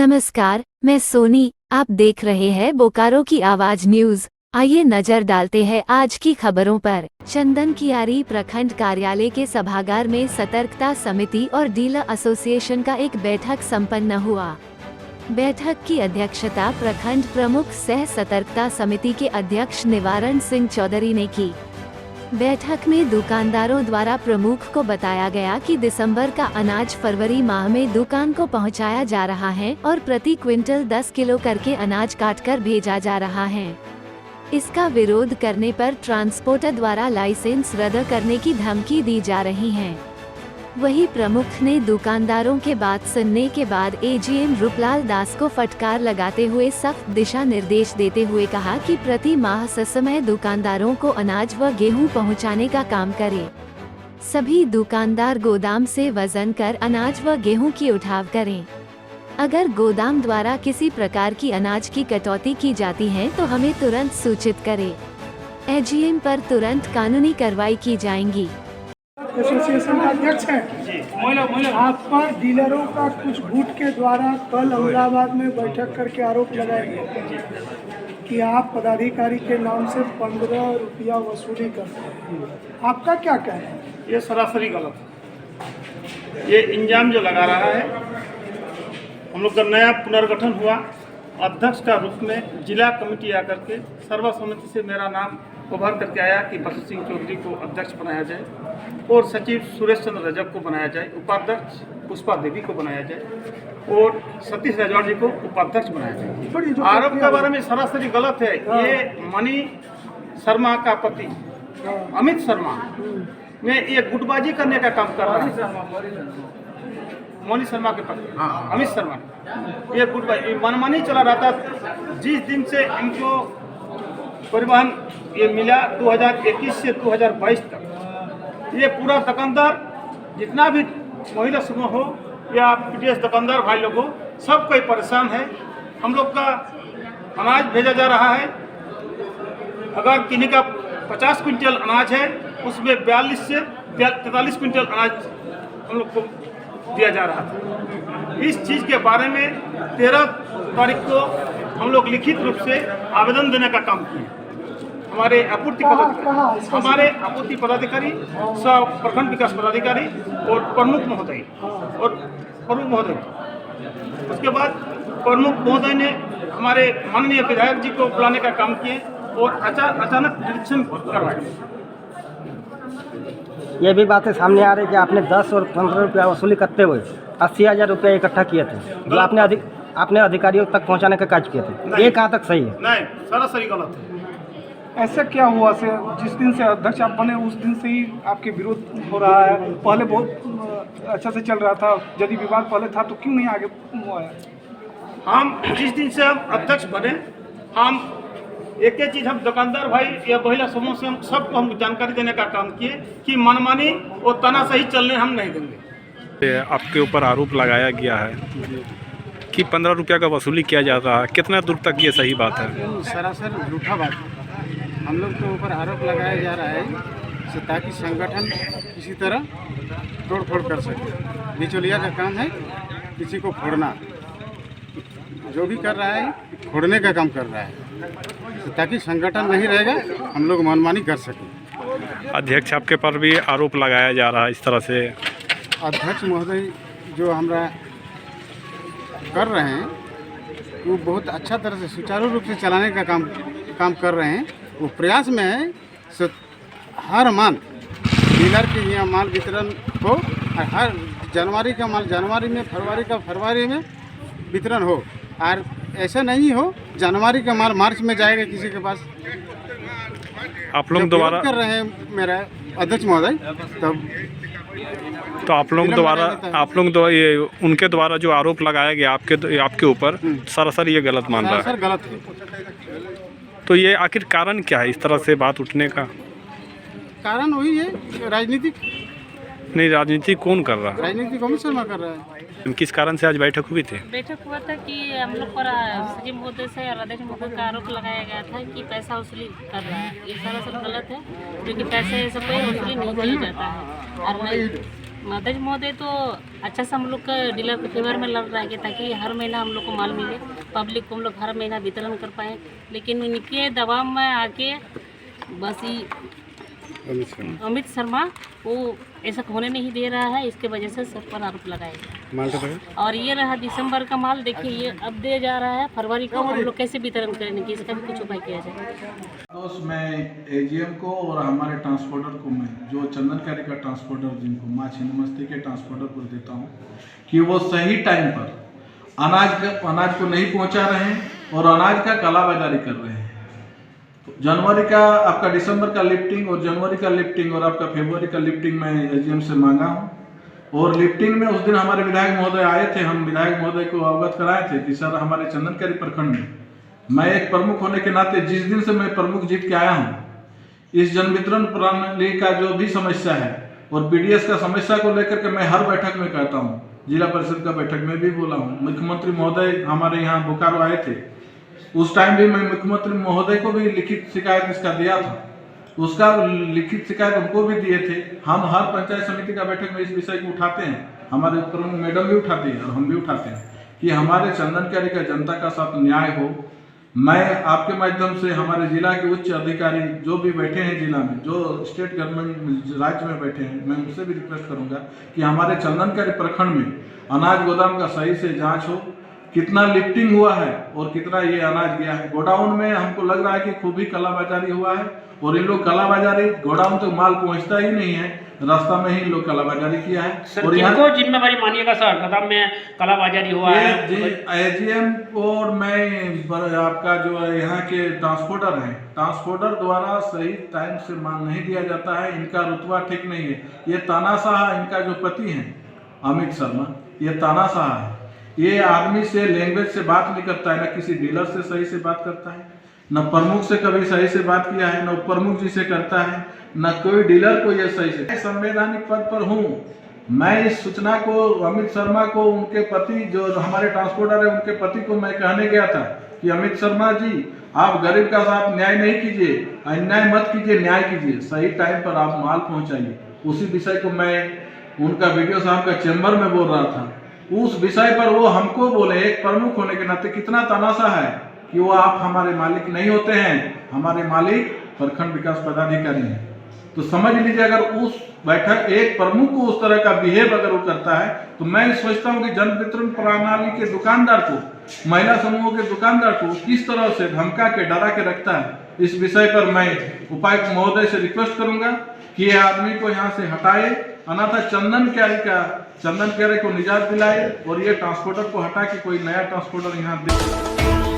नमस्कार, मैं सोनी। आप देख रहे हैं बोकारो की आवाज न्यूज। आइए नजर डालते हैं आज की खबरों पर। चंदन कियारी प्रखंड कार्यालय के सभागार में सतर्कता समिति और डीलर एसोसिएशन का एक बैठक संपन्न हुआ। बैठक की अध्यक्षता प्रखंड प्रमुख सह सतर्कता समिति के अध्यक्ष निवारण सिंह चौधरी ने की। बैठक में दुकानदारों द्वारा प्रमुख को बताया गया कि दिसंबर का अनाज फरवरी माह में दुकान को पहुंचाया जा रहा है और प्रति क्विंटल 10 किलो करके अनाज काटकर भेजा जा रहा है। इसका विरोध करने पर ट्रांसपोर्टर द्वारा लाइसेंस रद्द करने की धमकी दी जा रही है। वही प्रमुख ने दुकानदारों के बात सुनने के बाद एजीएम रूपलाल दास को फटकार लगाते हुए सख्त दिशा निर्देश देते हुए कहा कि प्रति माह ससमय दुकानदारों को अनाज व गेहूं पहुंचाने का काम करें। सभी दुकानदार गोदाम से वजन कर अनाज व गेहूं की उठाव करें। अगर गोदाम द्वारा किसी प्रकार की अनाज की कटौती की जाती है तो हमें तुरंत सूचित करें। एजीएम पर तुरंत कानूनी कार्रवाई की जाएगी। एसोसिएशन का अध्यक्ष हैं। आप पर डीलरों का कुछ गुट के द्वारा कल अहमदाबाद में बैठक करके आरोप लगाया गया कि आप पदाधिकारी के नाम से 15 रुपया वसूली करते हैं। आपका क्या कहना है? ये सरासरी गलत है। ये इंजाम जो लगा रहा है, हम लोग का नया पुनर्गठन हुआ, अध्यक्ष का रूप में जिला कमेटी आकर के सर्वसम्मति से मेरा नाम उभर करके आया कि बसु सिंह चौधरी को अध्यक्ष बनाया जाए और सचिव सुरेश चंद्र रजक को बनाया जाए, उपाध्यक्ष पुष्पा देवी को बनाया जाए और सतीश रजवाड़ जी को उपाध्यक्ष बनाया जाए। आरोप के बारे में सरासरी गलत है। ये मनी शर्मा का पति अमित शर्मा में ये गुटबाजी करने का काम कर रहा है। मनी शर्मा के पति अमित शर्मा ये गुटबाजी मनमानी चला रहा था। जिस दिन से इनको परिवहन ये मिला 2021 से 2022 तक, ये पूरा दुकानदार जितना भी महिला समूह हो या पीडीएस दुकानदार भाई लोग हो, सब कोई परेशान है। हम लोग का अनाज भेजा जा रहा है। अगर किन्हीं का 50 क्विंटल अनाज है, उसमें 42 से 43 क्विंटल अनाज हम लोग को दिया जा रहा था। इस चीज़ के बारे में 13 तारीख को हम लोग लिखित रूप से आवेदन देने का काम किए। हमारे आपूर्ति पदाधिकारी, सब प्रखंड विकास पदाधिकारी और प्रमुख महोदय उसके बाद प्रमुख महोदय ने हमारे माननीय विधायक जी को बुलाने का काम किए और अचानक निरीक्षण करवाए। ये भी बातें सामने आ रही कि आपने 10 और 15 रुपया वसूली करते हुए 80,000 रुपया इकट्ठा किए थे, जो आपने अधिकारियों तक पहुंचाने का कार्य किए थे। ये कहाँ तक सही है? नहीं, सरासरी गलत है। ऐसा क्या हुआ से जिस दिन से अध्यक्ष आप बने उस दिन से ही आपके विरोध हो रहा है? पहले बहुत अच्छा से चल रहा था, यदि विवाद पहले था तो क्यों नहीं आगे हुआ है? हम जिस दिन से हम अध्यक्ष बने, हम एक ही चीज़ हम दुकानदार भाई या महिला समूह से हम सबको हम जानकारी देने का काम किए कि मनमानी और तानाशाही चलने हम नहीं देंगे। आपके ऊपर आरोप लगाया गया है कि 15 रुपया का वसूली किया जाता है, कितना दूर तक ये सही बात है? सरासर झूठा बात है। हम लोग के ऊपर आरोप लगाया जा रहा है ताकि संगठन किसी तरह तोड़ फोड़ कर सके। बिचौलिया का काम है किसी को फोड़ना, जो भी कर रहा है फोड़ने का काम कर रहा है ताकि संगठन नहीं रहेगा, हम लोग मनमानी कर सकें। अध्यक्ष आपके पर भी आरोप लगाया जा रहा है इस तरह से। अध्यक्ष महोदय जो हमरा कर रहे हैं वो बहुत अच्छा तरह से सुचारू रूप से चलाने का काम कर रहे हैं। वो प्रयास में है हर माल डीलर के यहाँ माल वितरण हो और हर जनवरी का माल जनवरी में, फरवरी का फरवरी में वितरण हो, और ऐसा नहीं हो जनवरी का माल मार्च में जाएगा किसी के पास। आप लोग दोबारा कर रहे हैं मेरा अध्यक्ष महोदय, तब तो आप लोग ये उनके द्वारा जो आरोप लगाया गया आपके ऊपर सरासर ये गलत मान रहा है। गलत है। तो ये आखिर कारण क्या है इस तरह से बात उठने का? कारण वही है, राजनीतिक। नहीं, राजनीति कौन कर रहा है? राजनीतिक अमित शर्मा कर रहा है। किस कारण से आज बैठक हुई थी? बैठक हुआ था कि हम लोग पर सचिव महोदय से और अध्यक्ष महोदय का आरोप लगाया गया था कि पैसा वसूली कर रहा है। ये सरासर गलत है, क्योंकि पैसे से कोई वसूली नहीं किया जाता है और अध्यक्ष महोदय तो अच्छा से हम लोग का डीलर के फेवर में लड़ रहा है कि ताकि हर महीना हम लोग को माल मिले, पब्लिक को हम लोग हर महीना वितरण कर पाएँ। लेकिन इनके दबाव में आके बस ही अमित शर्मा वो ऐसा होने नहीं दे रहा है, इसके वजह से सब पर आरोप लगाएगा। और ये रहा दिसंबर का माल, देखिए ये अब दे जा रहा है, फरवरी को हम लोग कैसे वितरण करेंगे, इसका भी कुछ उपाय किया जाए। दोस्त मैं एजीएम को और हमारे ट्रांसपोर्टर को मैं जो चंदन कैरी का ट्रांसपोर्टर जिनको माँ छिन्नमस्ती के ट्रांसपोर्टर को देता हूँ कि वो सही टाइम पर अनाज को नहीं पहुँचा रहे हैं और अनाज का कालाबाजारी कर रहे हैं। जनवरी का आपका दिसंबर का लिफ्टिंग और जनवरी का लिफ्टिंग और आपका फरवरी का लिफ्टिंग मैं एजीएम से मांगा हूँ। और लिफ्टिंग में उस दिन हमारे विधायक महोदय आए थे, हम विधायक महोदय को अवगत कराए थे कि सर हमारे चंदनकारी प्रखंड में मैं एक प्रमुख होने के नाते जिस दिन से मैं प्रमुख जीत के आया हूँ, इस जन वितरण प्रणाली का जो भी समस्या है और पीडीएस का समस्या को लेकर के मैं हर बैठक में कहता हूँ, जिला परिषद का बैठक में भी बोला हूँ। मुख्यमंत्री महोदय हमारे यहाँ बोकारो आए थे, उस टाइम भी मैं मुख्यमंत्री महोदय को भी लिखित शिकायत इसका दिया था, उसका लिखित शिकायत हमको भी दिए थे। हम हर पंचायत समिति का बैठक में इस विषय को उठाते हैं, हमारे प्रमुख मैडम भी उठाती है और हम भी उठाते हैं कि हमारे चंदनकारी का जनता का साथ न्याय हो। मैं आपके माध्यम से हमारे जिला के उच्च अधिकारी जो भी बैठे हैं जिला में, जो स्टेट गवर्नमेंट राज्य में बैठे हैं, मैं उनसे भी रिक्वेस्ट करूंगा कि हमारे चंदनकारी प्रखंड में अनाज गोदाम का सही से जांच हो, कितना लिफ्टिंग हुआ है और कितना ये अनाज गया है। गोडाउन में हमको लग रहा है कि खूब ही कालाबाजारी हुआ है और इन लोग कालाबाजारी, गोडाउन तो माल पहुंचता ही नहीं है, रास्ता में ही इन लोग कालाबाजारी किया है। सर, और यहाँ जिम्मेवारी मानिएगा सर, गोदाम में कालाबाजारी हुआ है? एजीएम और मैं आपका जो यहाँ के ट्रांसपोर्टर हैं, ट्रांसपोर्टर द्वारा सही टाइम से माल नहीं दिया जाता है, इनका रुतबा ठीक नहीं है। ये तानाशाह, इनका जो पति है अमित शर्मा, ये तानाशाह है। ये आदमी से लैंग्वेज से बात नहीं करता है, न किसी डीलर से सही से बात करता है, न प्रमुख से कभी सही से बात किया है, न उप प्रमुख जी से करता है, न कोई डीलर को ये सही से। संवैधानिक पद पर हूँ मैं, इस सूचना को अमित शर्मा को, उनके पति जो हमारे ट्रांसपोर्टर है उनके पति को मैं कहने गया था कि अमित शर्मा जी आप गरीब का साथ न्याय नहीं कीजिए, अन्याय मत कीजिए, न्याय कीजिए, सही टाइम पर आप माल पहुँचाइए। उसी विषय को मैं उनका वीडियो साहब का चैम्बर में बोल रहा था, उस विषय पर वो हमको बोले एक प्रमुख होने के नाते कितना तनाशा है कि वो आप हमारे मालिक नहीं होते हैं, हमारे मालिक प्रखंड विकास पदाधिकारी हैं। तो समझ लीजिए अगर उस बैठक एक प्रमुख को उस तरह का बिहेव अगर वो करता है तो मैं सोचता हूँ कि जन वितरण प्रणाली के दुकानदार को, महिला समूहों के दुकानदार को किस तरह से धमका के डरा के रखता है। इस विषय पर मैं उपायुक्त महोदय से रिक्वेस्ट करूंगा कि ये आदमी को यहाँ से हटाए, अन्यथा चंदन कैरी को निजात दिलाए और ये ट्रांसपोर्टर को हटा के कोई नया ट्रांसपोर्टर यहाँ दे।